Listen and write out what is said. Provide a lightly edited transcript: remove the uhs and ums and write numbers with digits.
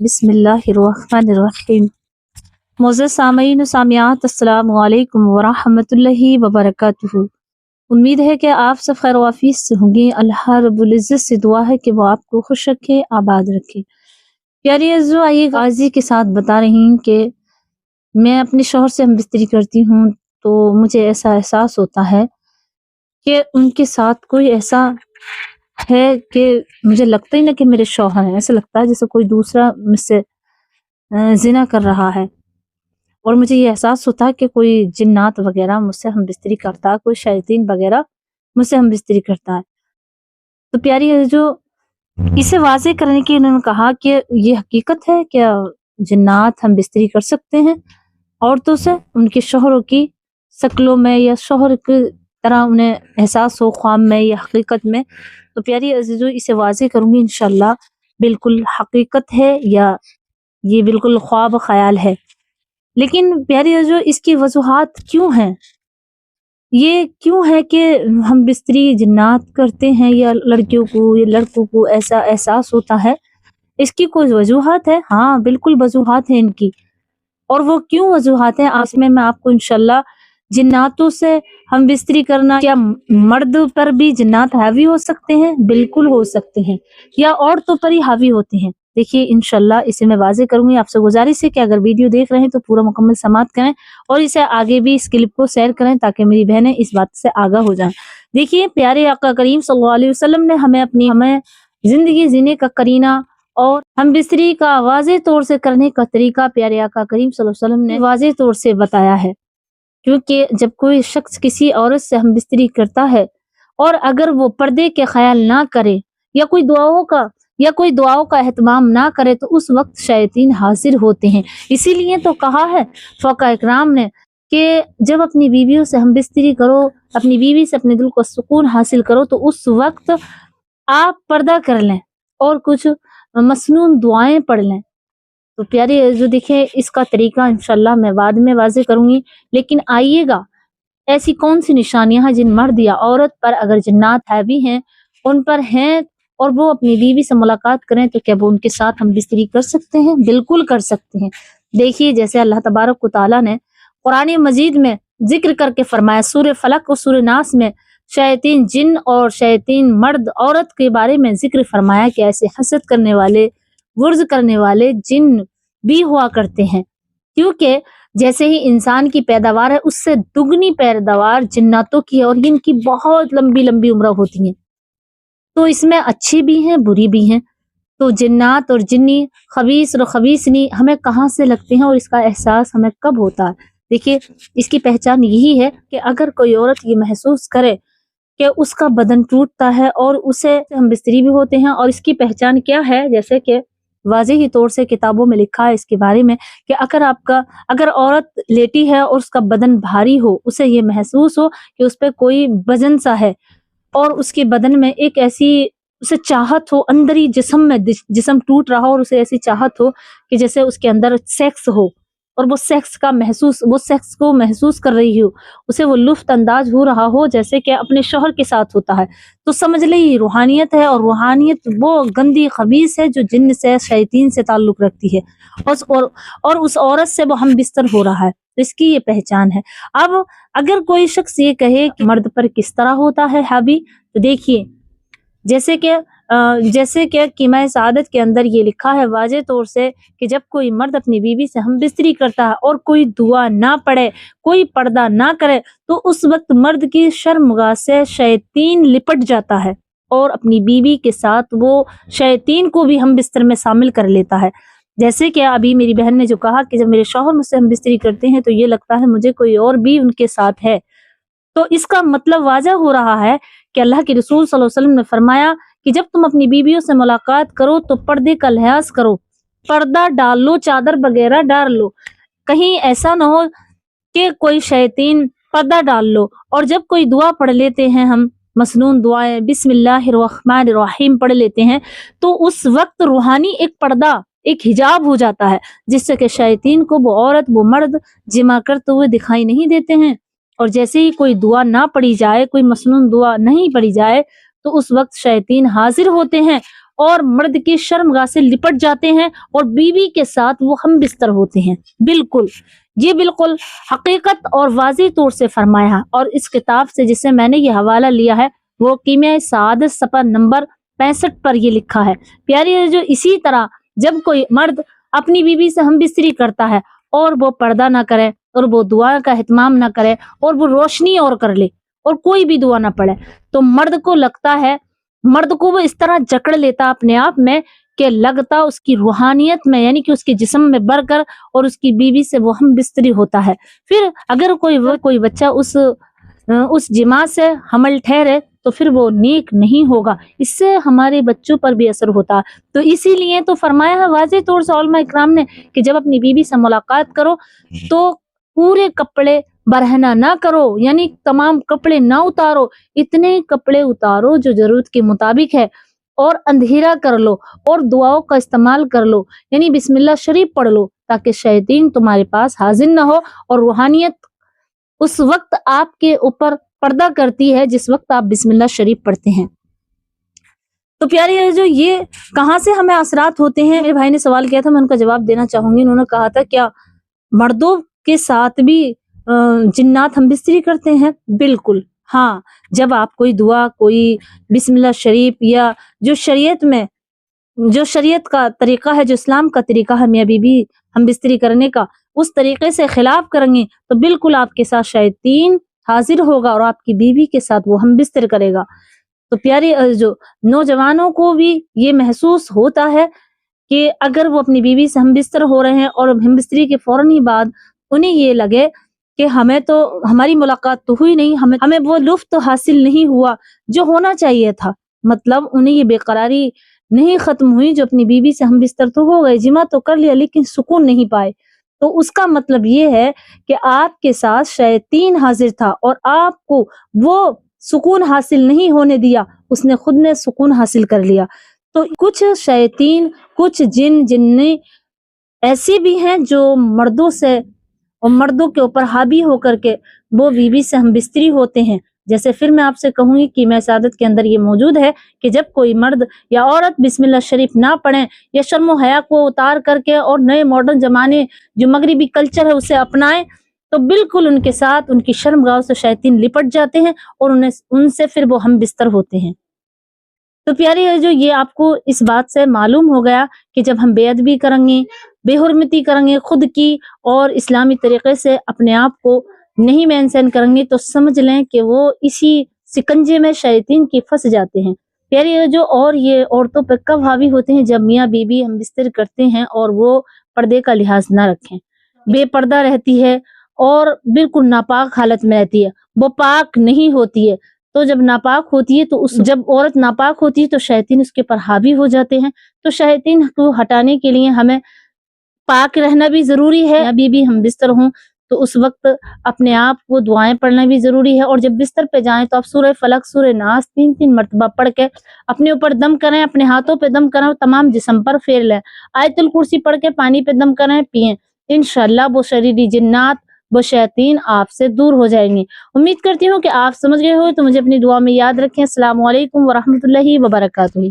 बिस्मिल्लाहिर्रहमानिर्रहीम। मोअज़्ज़ज़ सामईन व सामियात, अस्सलामु अलैकुम व रहमतुल्लाहि व बरकातुहू। उम्मीद है कि आप सब खैर वाफियत से होंगे। अल्लाह रब्बुल इज़्ज़त से दुआ है कि वो आपको खुश रखे, आबाद रखे। प्यारी अज़्ज़ो, आइए गाज़ी के साथ बता रही हूँ कि मैं अपने शौहर से हमबिस्तरी करती हूँ तो मुझे ऐसा एहसास होता है कि उनके साथ कोई ऐसा है कि मुझे लगता ही ना कि मेरे शौहर हैं। ऐसा लगता है जैसे कोई दूसरा मुझसे ज़िना कर रहा है। और मुझे ये एहसास होता है कि कोई जिन्नात वगैरह मुझसे हमबिस्तरी करता है, कोई शैतान वगैरह मुझसे हमबिस्तरी करता है। तो प्यारी है जो इसे वाज़ेह करने की उन्होंने कहा कि ये हकीकत है, क्या जिन्नात हमबिस्तरी कर सकते हैं औरतों से, उनके शौहरों की शक्लों में या शौहर की तरह उन्हें एहसास हो ख्वाब में या हकीकत में। तो प्यारी अज़ीज़ों, इसे वाज़ेह करूँगी इंशाअल्लाह, बिल्कुल हकीकत है या ये बिल्कुल ख्वाब ख़याल है। लेकिन प्यारी अज़ीज़ों, इसकी वजूहात क्यों हैं? ये क्यों है कि हम बिस्तरी जिन्नात करते हैं या लड़कियों को या लड़कों को ऐसा एहसास होता है? इसकी कोई वजूहात है? हाँ, बिल्कुल वजूहात है इनकी। और वो क्यों वजूहात हैं, आज में मैं आपको इंशाअल्लाह जिन्नातों से हम बिस्तरी करना, क्या मर्द पर भी जिन्नात हावी हो सकते हैं? बिल्कुल हो सकते हैं, या औरतों पर ही हावी होते हैं। देखिए इंशाअल्लाह इसे मैं वाज़ेह करूँगी। आपसे गुजारिश है कि अगर वीडियो देख रहे हैं तो पूरा मुकम्मल समाअत करें और इसे आगे भी इस क्लिप को शेयर करें ताकि मेरी बहनें इस बात से आगाह हो जाएं। देखिए, प्यारे आका करीम सल्लल्लाहु अलैहि वसल्लम ने हमें जिंदगी जीने का करीना और हम बिस्तरी का वाज़ेह तौर से करने का तरीका प्यारे आका करीम सल्लल्लाहु अलैहि वसल्लम ने वाज़ेह तौर से बताया है। क्योंकि जब कोई शख्स किसी औरत से हम बिस्तरी करता है और अगर वो पर्दे के ख्याल ना करे या कोई दुआओं का एहतमाम ना करे तो उस वक्त शैतान हाजिर होते हैं। इसीलिए तो कहा है फ़क़हा इकराम ने कि जब अपनी बीवियों से हम बिस्तरी करो, अपनी बीवी से अपने दिल को सुकून हासिल करो तो उस वक्त आप पर्दा कर लें और कुछ मसनून दुआएं पढ़ लें। तो प्यारे जो देखें, इसका तरीका इंशाअल्लाह मैं बाद में वाज़ेह करूँगी। लेकिन आइएगा, ऐसी कौन सी निशानियां हैं जिन मर्द या औरत पर अगर जिन्नात हावी हैं, उन पर हैं और वो अपनी बीवी से मुलाकात करें तो क्या वो उनके साथ हम बिस्तरी कर सकते हैं? बिल्कुल कर सकते हैं। देखिए, जैसे अल्लाह तबारक व तआला ने कुरान मजीद में जिक्र करके फरमाया, सूरह फलक और सूरह नास में शैतान जिन और शैतान मर्द औरत के बारे में जिक्र फरमाया कि ऐसे हसद करने वाले, गुर्ज करने वाले जिन भी हुआ करते हैं। क्योंकि जैसे ही इंसान की पैदावार है उससे दुगनी पैदावार जिन्नातों की है और इनकी बहुत लंबी लंबी उम्र होती है। तो इसमें अच्छी भी हैं, बुरी भी हैं। तो जिन्नात और जिन्नी, खबीस और खबीसनी हमें कहाँ से लगते हैं और इसका एहसास हमें कब होता है? देखिए, इसकी पहचान यही है कि अगर कोई औरत ये महसूस करे कि उसका बदन टूटता है और उसे हम बिस्तरी भी होते हैं। और इसकी पहचान क्या है? जैसे कि वाज़ेह तौर से किताबों में लिखा है इसके बारे में कि अगर औरत लेटी है और उसका बदन भारी हो, उसे ये महसूस हो कि उस पे कोई वजन सा है और उसके बदन में एक ऐसी उसे चाहत हो, अंदर ही जिस्म टूट रहा हो और उसे ऐसी चाहत हो कि जैसे उसके अंदर सेक्स हो और वो सेक्स को महसूस कर रही हो, उसे वो लुफ्त अंदाज हो रहा हो जैसे कि अपने शौहर के साथ होता है। तो समझ ले ये रूहानियत है और रूहानियत वो गंदी खबीस है जो जिन्न से, शैतान से ताल्लुक रखती है और उस औरत से वो हम बिस्तर हो रहा है। तो इसकी ये पहचान है। अब अगर कोई शख्स ये कहे कि मर्द पर किस तरह होता है हावी, तो देखिए, जैसे कि कीमा सआदत के अंदर ये लिखा है वाज़ेह तौर से कि जब कोई मर्द अपनी बीवी से हम बिस्तरी करता है और कोई दुआ ना पढ़े, कोई पर्दा ना करे, तो उस वक्त मर्द की शर्मगाह से शैतान लिपट जाता है और अपनी बीवी के साथ वो शैतान को भी हम बिस्तर में शामिल कर लेता है। जैसे कि अभी मेरी बहन ने जो कहा कि जब मेरे शौहर मुझसे हम बिस्तरी करते हैं तो ये लगता है मुझे कोई और भी उनके साथ है। तो इसका मतलब वाज़ह हो रहा है कि अल्लाह के रसूल सल्लल्लाहु अलैहि वसल्लम ने फरमाया कि जब तुम अपनी बीवियों से मुलाकात करो तो पर्दे का लिहाज करो, पर्दा डाल लो, चादर वगैरह डाल लो। कहीं ऐसा ना हो कि कोई शैतान पर्दा डाल लो। और जब कोई दुआ पढ़ लेते हैं, हम मसनून दुआएं बिस्मिल्लाहिर्रहमानिर्रहीम पढ़ लेते हैं, तो उस वक्त रूहानी एक पर्दा, एक हिजाब हो जाता है जिससे कि शैतान को वो औरत, वो मर्द जिमा करते हुए दिखाई नहीं देते हैं। और जैसे ही कोई दुआ ना पढ़ी जाए, कोई मसनून दुआ नहीं पढ़ी जाए, तो उस वक्त शैतान हाजिर होते हैं اور مرد کی شرمگاہ سے لپٹ جاتے ہیں اور بیوی کے ساتھ وہ ہم بستر ہوتے ہیں۔ بالکل یہ بالکل حقیقت اور واضح طور سے فرمایا، اور اس کتاب سے جسے میں نے یہ حوالہ لیا ہے وہ کیمیائے سعادت صفحہ نمبر 65 پر یہ لکھا ہے۔ پیاری جو اسی طرح جب کوئی مرد اپنی بیوی سے ہم بستری کرتا ہے اور وہ پردہ نہ کرے اور وہ دعا کا اہتمام نہ کرے اور وہ روشنی اور کر لے اور کوئی بھی دعا نہ پڑے، تو مرد کو لگتا ہے، مرد کو وہ اس طرح جکڑ لیتا اپنے آپ میں کہ لگتا اس کی روحانیت میں یعنی کہ اس کے جسم میں بڑھ کر اور اس کی بیوی سے وہ ہم بستری ہوتا ہے۔ پھر اگر کوئی بچہ اس جماع سے حمل ٹھہرے تو پھر وہ نیک نہیں ہوگا، اس سے ہمارے بچوں پر بھی اثر ہوتا ہے۔ تو اسی لیے تو فرمایا ہے واضح طور سے علماء اکرام نے کہ جب اپنی بیوی سے ملاقات کرو تو پورے کپڑے برہنہ نہ کرو، یعنی تمام کپڑے نہ اتارو، اتنے کپڑے اتارو جو ضرورت کے مطابق ہے، اور اندھیرا کر لو اور دعاؤں کا استعمال کر لو، یعنی بسم اللہ شریف پڑھ لو تاکہ شیطین تمہارے پاس حاضر نہ ہو، اور روحانیت اس وقت آپ کے اوپر پردہ کرتی ہے جس وقت آپ بسم اللہ شریف پڑھتے ہیں۔ تو پیاری جو یہ کہاں سے ہمیں اثرات ہوتے ہیں، میرے بھائی نے سوال کیا تھا، میں ان کا جواب دینا چاہوں گی۔ انہوں نے کہا تھا کیا مردوں کے ساتھ بھی جنات ہم بستری کرتے ہیں؟ بالکل ہاں، جب آپ کوئی دعا، کوئی بسم اللہ شریف یا جو شریعت کا طریقہ ہے، جو اسلام کا طریقہ ہے میاں بیوی ہم بستری کرنے کا، اس طریقے سے خلاف کریں گے تو بالکل آپ کے ساتھ شیطین حاضر ہوگا اور آپ کی بیوی کے ساتھ وہ ہم بستر کرے گا۔ تو پیاری جو نوجوانوں کو بھی یہ محسوس ہوتا ہے کہ اگر وہ اپنی بیوی سے ہم بستر ہو رہے ہیں اور ہم بستری کے فوراً ہی بعد انہیں یہ لگے کہ ہماری ملاقات تو ہوئی نہیں، ہمیں وہ لطف تو حاصل نہیں ہوا جو ہونا چاہیے تھا، مطلب انہیں یہ بے قراری نہیں ختم ہوئی، جو اپنی بیوی سے ہم بستر تو ہو گئے، جمع تو کر لیا لیکن سکون نہیں پائے، تو اس کا مطلب یہ ہے کہ آپ کے ساتھ شیطین حاضر تھا اور آپ کو وہ سکون حاصل نہیں ہونے دیا، اس نے خود نے سکون حاصل کر لیا۔ تو کچھ شیطین، کچھ جنی ایسی بھی ہیں جو مردوں سے اور مردوں کے اوپر حاوی ہو کر کے وہ بیوی سے ہم بستری ہوتے ہیں۔ جیسے پھر میں آپ سے کہوں گی کہ میں سعادت کے اندر یہ موجود ہے کہ جب کوئی مرد یا عورت بسم اللہ شریف نہ پڑھیں یا شرم و حیا کو اتار کر کے اور نئے ماڈرن زمانے جو مغربی کلچر ہے اسے اپنائیں تو بالکل ان کے ساتھ ان کی شرمگاہ سے شیطین لپٹ جاتے ہیں اور ان سے پھر وہ ہم بستر ہوتے ہیں۔ تو پیاری جو یہ آپ کو اس بات سے معلوم ہو گیا کہ جب ہم بے ادبی کریں گے، بے حرمتی کریں گے خود کی اور اسلامی طریقے سے اپنے آپ کو نہیں مینٹین کریں گے تو سمجھ لیں کہ وہ اسی سکنجے میں شیطین کی پھنس جاتے ہیں۔ پیاری جو اور یہ عورتوں پہ کب حاوی ہوتے ہیں؟ جب میاں بیوی ہم بستر کرتے ہیں اور وہ پردے کا لحاظ نہ رکھیں، بے پردہ رہتی ہے اور بالکل ناپاک حالت میں رہتی ہے، وہ پاک نہیں ہوتی ہے۔ تو جب ناپاک ہوتی ہے تو جب عورت ناپاک ہوتی ہے تو شیطین اس کے پر حاوی ہو جاتے ہیں۔ تو شیطین کو ہٹانے کے لیے ہمیں پاک رہنا بھی ضروری ہے، ابھی بھی ہم بستر ہوں تو اس وقت اپنے آپ کو دعائیں پڑھنا بھی ضروری ہے، اور جب بستر پہ جائیں تو آپ سورہ فلق، سورہ ناس 3 مرتبہ پڑھ کے اپنے اوپر دم کریں، اپنے ہاتھوں پہ دم کریں اور تمام جسم پر پھیر لیں، آیت الکرسی پڑھ کے پانی پہ دم کریں، پئیں، انشاءاللہ وہ شریری جنات، وہ شیطین آپ سے دور ہو جائیں گے۔ امید کرتی ہوں کہ آپ سمجھ گئے ہو، تو مجھے اپنی دعا میں یاد رکھیں۔ السلام علیکم ورحمۃ اللہ وبرکاتہ۔